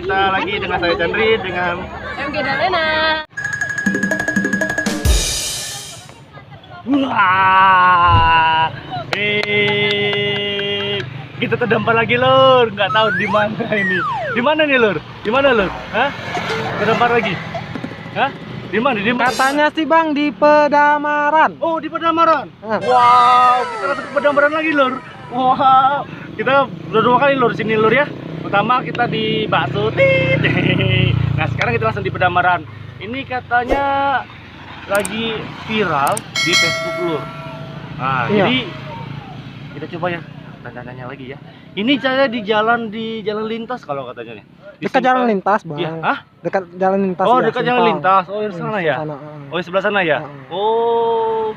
kita lagi dengan saya Chandri, dengan MG Dalena. wah, kita terdampar lagi lur, nggak tahu di mana ini. Di mana nih lur? Di mana lur? Hah? Terdampar lagi? Hah? Di mana? Di mana? Katanya sih Bang di Pedamaran. Oh, di Pedamaran. Ah. Wow, kita langsung ke Pedamaran lagi lur. Wow, kita udah 2 kali lur sini lur ya. Pertama kita di Bakso. Nah sekarang kita langsung di Pedamaran. Ini katanya lagi viral di Facebook lur. Nah Iya. jadi kita coba ya tanya-tanya lagi ya. Ini saya di jalan lintas kalau katanya nih. Di Dekat jalan simpang- lintas Bang. Iya, hah? Dekat jalan lintas. Oh ya, dekat jalan simpang. lintas. Oh di sana ya. Sana, Oh di sebelah sana ya. Oh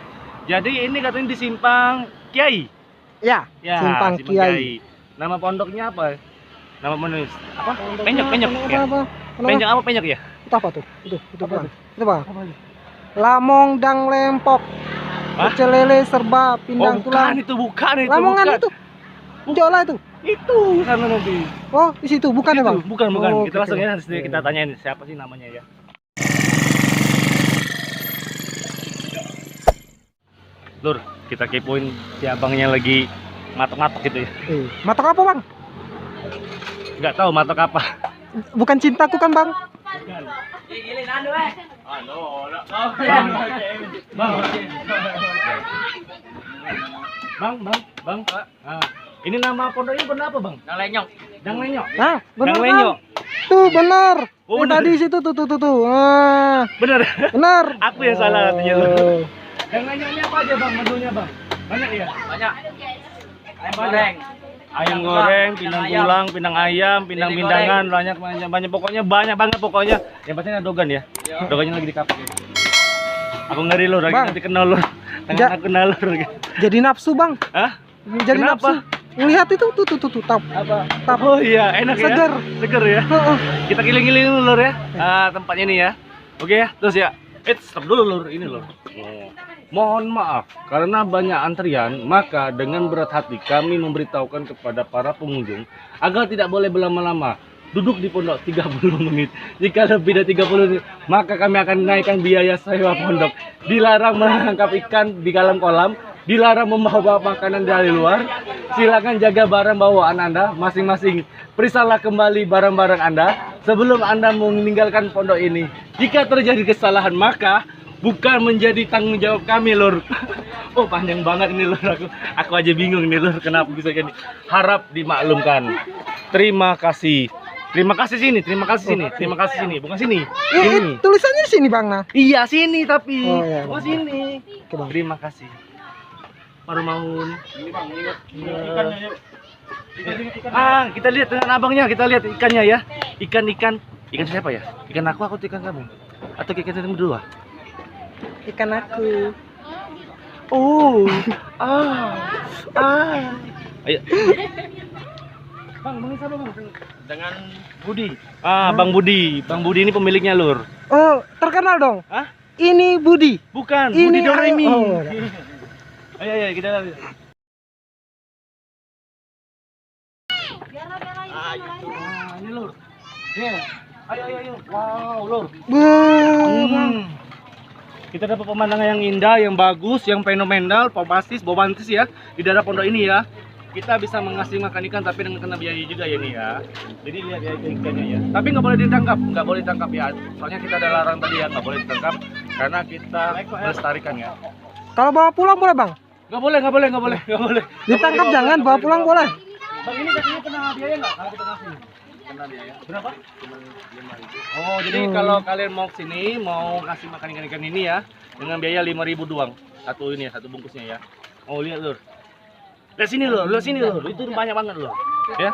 jadi ini katanya di Simpang Kiai. Ya, Ya, Simpang Kiai. Nama pondoknya apa? Nama menulis apa? Penyok ya. Apa? Penyok apa penyok ya? Itu apa tuh? Itu Apa Bang. Itu Bang. Lamong dang lempok. Hah? Pecel lele serba pindang Oh, tulang. bukan itu. Lamongan bukan. itu. Jola itu. Itu sana nanti. Oh, di situ bukan ya Itu, Bang? bukan. Oh, Kita langsung oke. ya kita tanyain siapa sih namanya ya. Lur, kita kepoin si abangnya lagi matok-matok gitu ya. Matok apa Bang? Nggak tahu matok apa. Bukan cintaku kan Bang? Bang. Ah, ini nama pondoknya benar apa, Bang? Dang Lenyok. Nah, benar Dang kan? Lenyok. Tuh benar. Oh, Yang benar. tadi situ tuh. Ah, Bener. benar. Aku yang salah katanya lu. Oh. Dang Lenyoknya apa aja, Bang? Menunya, Bang? Banyak ya? Banyak. Ayam goreng. Ayam goreng, pindang tulang, pindang ayam, pindang Lele pindangan, banyak pokoknya banyak banget pokoknya. Yang pastinya dogan ya. Dogannya lagi di kapal. Aku ngeri lur, lagi Bang. nanti kenal lur. Ja- Tangan aku kenal lur. Jadi nafsu Bang. Hah? Jadi Kenapa? nafsu. Lihat itu tuh tap. Apa? Tap. Oh iya, enak ya. Seger. Seger ya. Heeh. Kita keliling-keliling dulu lur ya. Tempatnya ini ya. Oke ya, terus ya. Stop dulu lur, ini lur. Mohon maaf karena banyak antrian, maka dengan berat hati kami memberitahukan kepada para pengunjung agar tidak boleh berlama-lama. Duduk di pondok 30 menit. Jika lebih dari 30 menit, maka kami akan naikkan biaya sewa pondok. Dilarang menangkap ikan di dalam kolam, dilarang membawa makanan dari luar. Silakan jaga barang bawaan Anda masing-masing. Periksalah kembali barang-barang Anda sebelum Anda meninggalkan pondok ini. Jika terjadi kesalahan, maka bukan menjadi tanggung jawab kami lur. Oh panjang banget ini lur, aku aja bingung nih lur kenapa bisa gini. Harap dimaklumkan. Terima kasih sini, terima kasih sini, bukan sini. Ini. Tulisannya di sini Bang. Nah. Iya sini tapi, Oh, iya, bukan Bang. sini. Oke, Bang. Terima kasih. Baru mau. Kita lihat dengan abangnya, kita lihat ikannya ya. Ikan siapa ya? Ikan aku atau ikan kamu? Atau ikan kamu berdua? Ikan aku. Oh, Ayo. Bang siapa bang? Dengan Budi. Bang Budi ini pemiliknya lur. Oh, terkenal dong. Hah? Ini Budi. Bukan, Ini Budi Doremi. Oh, Ayo kita lihat. Ini lur. Nih. Ayo. Wow, lur. Kita dapat pemandangan yang indah, yang bagus, yang fenomenal, bombastis ya di daerah pondok ini ya. Kita bisa mengasih makan ikan tapi dengan kena biaya juga ya nih ya. Jadi lihat ya ikannya ya. Tapi nggak boleh ditangkap ya. Soalnya kita ada larang tadi ya, nggak boleh ditangkap karena kita melestarikan ya. Kalau bawa pulang boleh Bang? Nggak boleh. Ditangkap jangan, bawa pulang boleh. Bang ini katanya kena biaya nggak kalau kita ngasih? Kena biaya. Berapa? Oh jadi kalau kalian mau kesini mau ngasih makan ikan ini ya dengan biaya 5.000 doang satu ini ya, satu bungkusnya ya. Oh lihat lur. Lihat sini lur, itu banyak banget lur. Ya.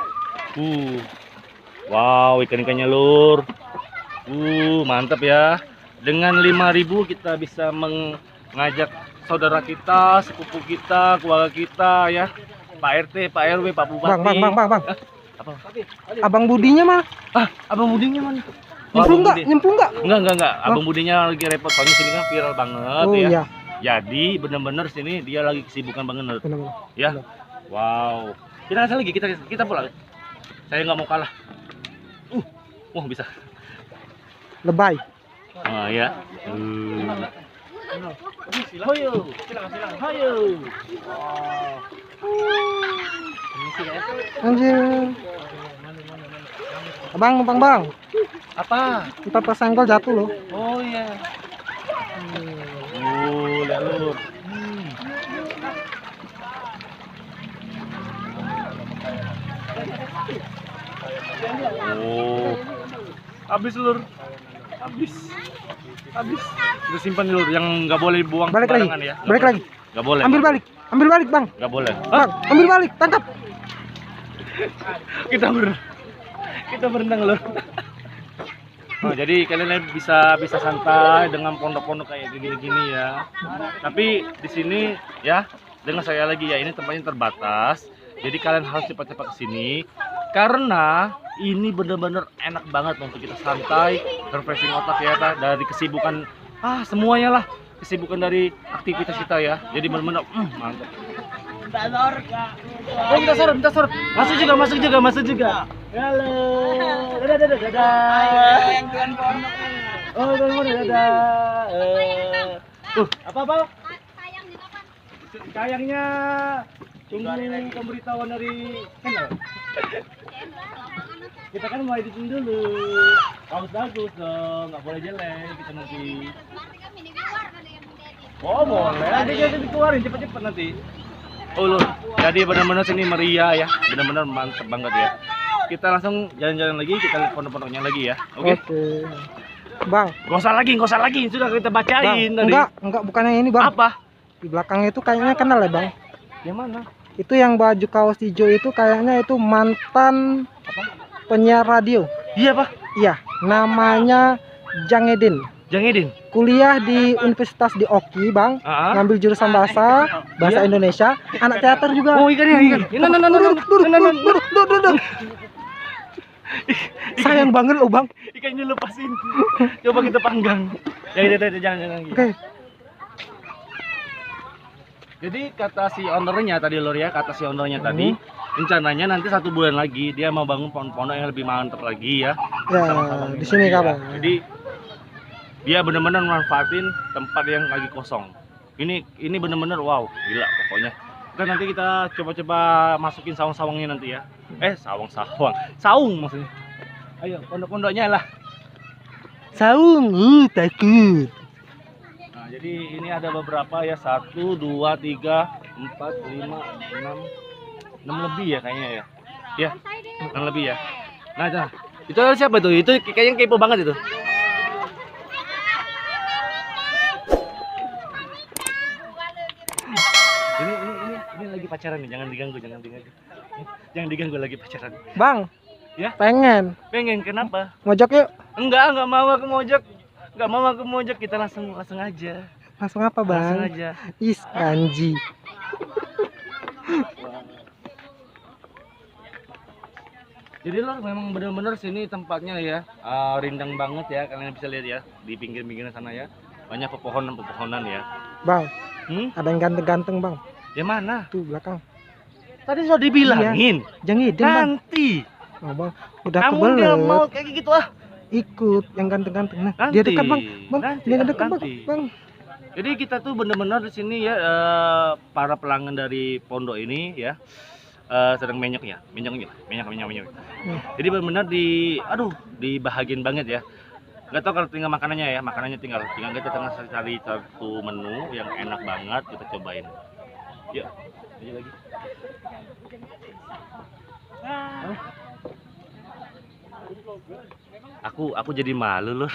Wow ikan-ikannya lur. Mantap ya. Dengan 5.000 kita bisa mengajak saudara kita, sepupu kita, keluarga kita ya. Pak RT, Pak RW, Pak Bupati. Bang. Apa? Abang Budinya mah. Abang Budinya mana? Nyemplung enggak? Enggak. Abang Budinya lagi repot soalnya sini kan viral banget Oh ya. iya. Jadi bener-bener sini dia lagi kesibukan banget Benar. ya. Wow. Kita ngasih lagi, kita pulang. Saya nggak mau kalah. Wah, bisa. Lebay. Oh ya. Hayo. Silakan. Hayo. Anjir. Bang. Apa? Kita tersenggol jatuh loh. Oh iya. Oh, lihat lur. Oh. Habis lur. Habis. Kita simpan lur, yang nggak boleh buang Balik lagi. sembarangan ya. Balik lagi. Nggak boleh. Ambil balik, Bang. Nggak boleh. Bang, ambil balik, tangkap. Kita berenang lur. Oh, jadi kalian bisa santai dengan pondok-pondok kayak gini-gini ya. Tapi di sini ya, dengan saya lagi ya, ini tempatnya terbatas. Jadi kalian harus cepat-cepat ke sini karena ini bener-bener enak banget untuk kita santai, refreshing otak ya, dari kesibukan semuanya lah, kesibukan dari aktivitas kita ya. Jadi bener-bener mantap. Oh, minta sorot. Masuk juga. Halo. Dadah. Oh, dadah. Apa? Sayangnya tunggu pemberitahuan dari channel. Kita kan mau editing dulu. Bagus dong, nggak boleh jelek kita nanti. Oh, boleh. Nanti kita dikeluarin cepet-cepet nanti. Oh loh, jadi benar-benar sini meriah ya, benar-benar mantep banget ya. Kita langsung jalan-jalan lagi, kita lihat pondok-pondoknya lagi ya. Oke. Bang. Gak usah lagi, sudah kita bacain tadi. Enggak, bukan yang ini, Bang. Apa? Di belakang itu kayaknya kenal ya, Bang. Yang mana? Itu yang baju kaos hijau itu kayaknya itu mantan penyiar radio. Iya, Pak. Iya, namanya Jang Edin. Kuliah di Universitas di Oki, Bang. Ngambil jurusan bahasa Indonesia, anak teater juga. Oh, ikan. Duduk. Sayang banget loh, Bang. Ikannya lepasin. Coba kita panggang. Jangan. Oke. Jadi kata si ownernya tadi lor ya, tadi rencananya nanti 1 bulan lagi dia mau bangun pondok yang lebih mantap lagi ya. Ya, di sini kapan? Jadi dia benar-benar manfaatin tempat yang lagi kosong. Ini benar-benar wow, gila pokoknya. Dan nanti kita coba-coba masukin sawang-sawangnya nanti ya. Saung maksudnya. Ayo, pondok-pondoknya lah. Saung, takut. Nah, jadi ini ada beberapa ya, 1, 2, 3, 4, 5, 6 lebih ya kayaknya ya. Ya, 6 lebih ya. Nah, itu siapa tuh? Itu kayaknya kepo banget itu. Ini lagi pacaran nih, jangan diganggu. Jangan diganggu lagi pacaran. Bang. Ya? Pengen, kenapa? mojok yuk. Enggak mau aku mojok. Kita langsung aja. Langsung apa, Bang? Langsung aja. Is anji. Jadi lor memang benar-benar sini tempatnya ya rindang banget ya, kalian bisa lihat ya di pinggir-pinggir sana ya, banyak pepohonan ya. Bang, ada yang ganteng-ganteng, Bang. Yang mana? Tuh belakang. Tadi sudah dibilangin. Iya. Jangan ide, Bang. Nanti. Oh, Bang, udah kamu kebelet. dia mau kayak gitu Ikut yang ganteng-ganteng. Nah, nanti. dia dekat, Bang. Nanti, Dia dekat, nanti. Bang. Jadi kita tuh benar-benar di sini ya para pelanggan dari pondok ini ya sedang menyok. Jadi benar-benar dibahagiin banget ya. Nggak tahu kalau tinggal makanannya ya, tinggal kita cari satu menu yang enak banget kita cobain. Yuk, aja lagi. Aku jadi malu lur.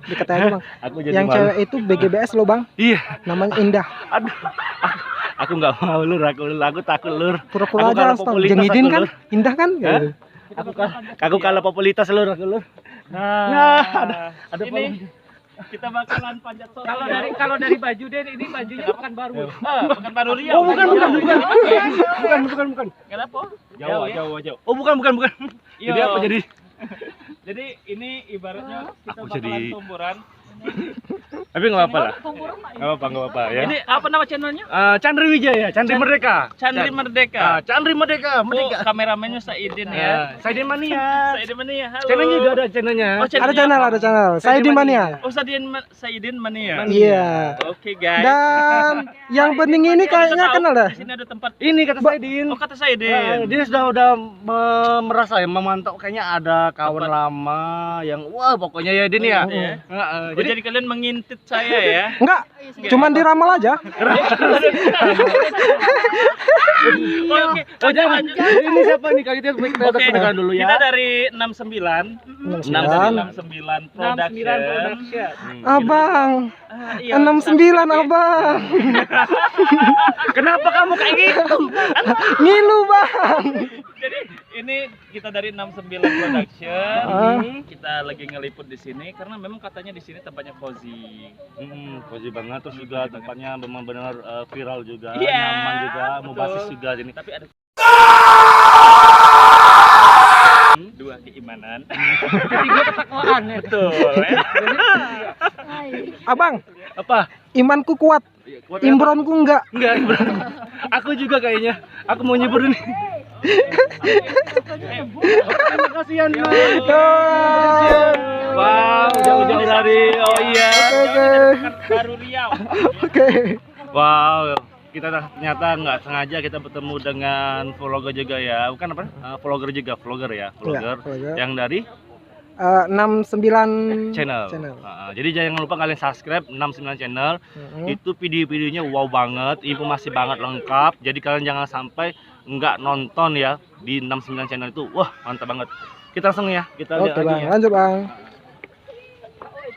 Dekat aja, Bang. Aku jadi yang malu. cewek itu BGBS loh, Bang. Iya. Namanya Indah. Aduh. Aku nggak mau lur. Aku takut lur. Pura-pura aja, Jengidin kan? Indah kan? Ya. Aku kalah popularitas lur aku lur. Nah, ada ini kita bakalan panjat sore. Kalau dari baju deh, ini bajunya bukan baru. Bukan baru Riau. Oh, bukan. Kenapa? Jauh. Oh, bukan. Jadi apa jadi? Jadi ini ibaratnya kita Aku bakalan jadi- tumburan. Tapi nggak apa-apa lah. Nggak apa-apa ya. Ini apa nama channelnya? Chandri Wijaya, Chandri Merdeka. Chandri Merdeka. Chandri Merdeka, Merdeka. Kameramennya Saidin ya. Saidin Mania. Saidin Mania. Halo. Channelnya juga ada channelnya. Oh, Ada channel. Saya di Mania. Oh, Saidin Mania. Iya. Oke, guys. Dan yang penting ini kayaknya kenal dah. Di sini ada tempat. Ini kata Saidin. Oh, kata Saidin. Dia sudah merasa ya memantau kayaknya ada kawan lama yang wah pokoknya ya Din ya. Jadi kalian mengintip saya ya. Enggak, cuman diramal aja. Oke. Oh jangan. Ini siapa nih kita kenalan dulu ya. Kita dari 69 Production. Abang. Iya, 69 abang. Kenapa kamu kayak gitu? Ngilu bang. Jadi ini kita dari 69 Production. Kita lagi ngeliput di sini karena memang katanya di sini tempatnya cozy. Cozy banget, terus juga tempatnya memang benar viral juga, Iya, nyaman juga, betul. mubasis juga sini. Tapi ada dua keimanan. Ketiga ketakwaan. Betul ya. Abang, Apa? imanku kuat. Kuat Imbronku enggak. Enggak, aku juga kayaknya. Aku mau nyebur ini. Terima kasih Anda. Wow, jauh-jauh dari iya. Oke. Baru Riau. Oke. Wow, kita ternyata nggak sengaja kita bertemu dengan vlogger juga ya. Bukan apa? Vlogger juga, vlogger ya, vlogger. vlogger. Yang dari 69 channel. Jadi jangan lupa kalian subscribe 69 channel. Itu video-videonya wow banget, informasi banget lengkap. Jadi kalian jangan sampai nggak nonton ya di 69 channel itu. Wah, mantap banget. Kita langsung ya, kita lihat Oke lagi bang, ya. lanjut bang.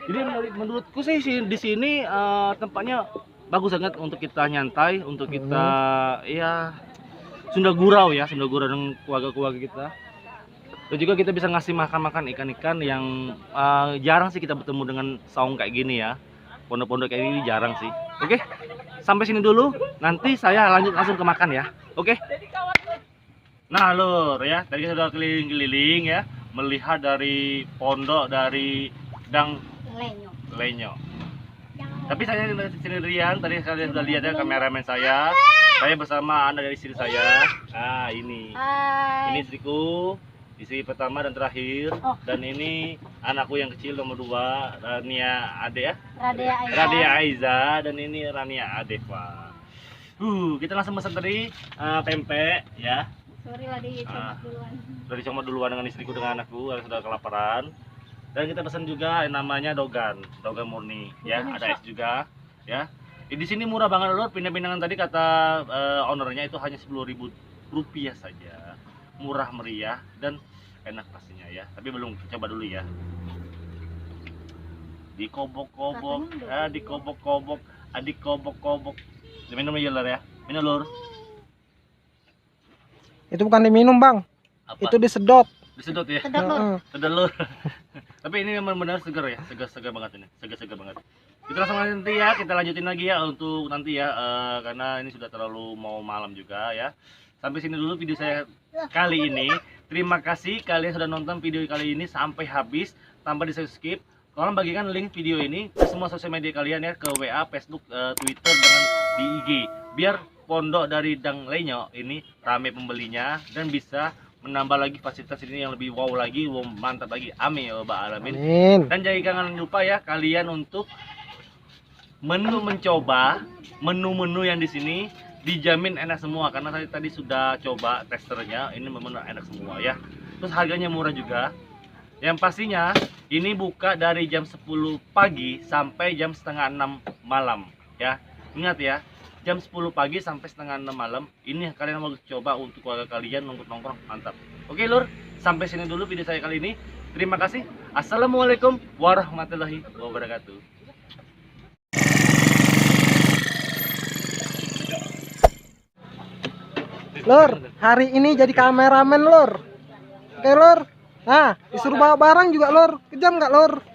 Jadi menurutku sih di sini tempatnya bagus banget untuk kita nyantai, untuk kita ya Sunda Gurau ya, Sunda Gurau dengan keluarga-keluarga kita. Dan juga kita bisa ngasih makan-makan ikan-ikan yang jarang sih kita bertemu dengan saung kayak gini ya. Pondok-pondok kayak gini jarang sih. Oke, sampai sini dulu. Nanti saya lanjut langsung ke makan ya. Oke. Nah lur ya, tadi kita sudah keliling-keliling ya, melihat dari pondok dari Dang Lenyo. Tapi saya sendirian, tadi kalian sudah lihat ya kameramen saya. Saya bersama anak dari istri saya. Nah ini, ini istriku. Istri pertama dan terakhir, dan ini anakku yang kecil nomor 2, Rania Ade ya. Radia Aiza, dan ini Rania Adeva. Kita langsung pesan tadi pempek ya. Sorry lah dicomot duluan. Dari comot duluan dengan istriku dengan anakku yang sudah kelaparan. Dan kita pesan juga yang namanya dogan murni ya, ada es juga ya. Di sini murah banget lur, pindah-pindahan tadi kata ownernya itu hanya 10.000 rupiah saja. Murah meriah dan enak pastinya ya, tapi belum coba dulu ya. Dikobok-kobok, dikobok-kobok. Minum aja lur ya, minum lur. Itu bukan diminum bang, Apa? itu disedot. Disedot ya, Sedap loh. sedot lur. Tapi ini memang benar segar ya, segar banget ini, segar banget. Kita langsung nanti ya, kita lanjutin lagi ya untuk nanti ya, karena ini sudah terlalu mau malam juga ya. Sampai sini dulu video saya kali ini. Terima kasih kalian sudah nonton video kali ini sampai habis tanpa di skip. Tolong bagikan link video ini ke semua sosial media kalian ya, ke WA, Facebook, Twitter, dengan di IG. Biar pondok dari Dang Lenyo ini rame pembelinya dan bisa menambah lagi fasilitas ini yang lebih wow lagi, wow mantap lagi. Amin ya rabbal alamin. Amin. Dan jangan lupa ya kalian untuk mencoba menu-menu yang di sini. Dijamin enak semua karena saya tadi sudah coba testernya, ini benar enak semua ya. Terus harganya murah juga. Yang pastinya ini buka dari jam 10 pagi sampai jam setengah 6 malam ya. Ingat ya, jam 10 pagi sampai setengah 6 malam. Ini kalian mau coba untuk keluarga kalian untuk nongkrong, mantap. Oke lur, sampai sini dulu video saya kali ini. Terima kasih. Assalamualaikum warahmatullahi wabarakatuh. Lur, hari ini jadi kameramen lur. Oke lur. Nah, disuruh bawa barang juga lur. Kejam nggak lur?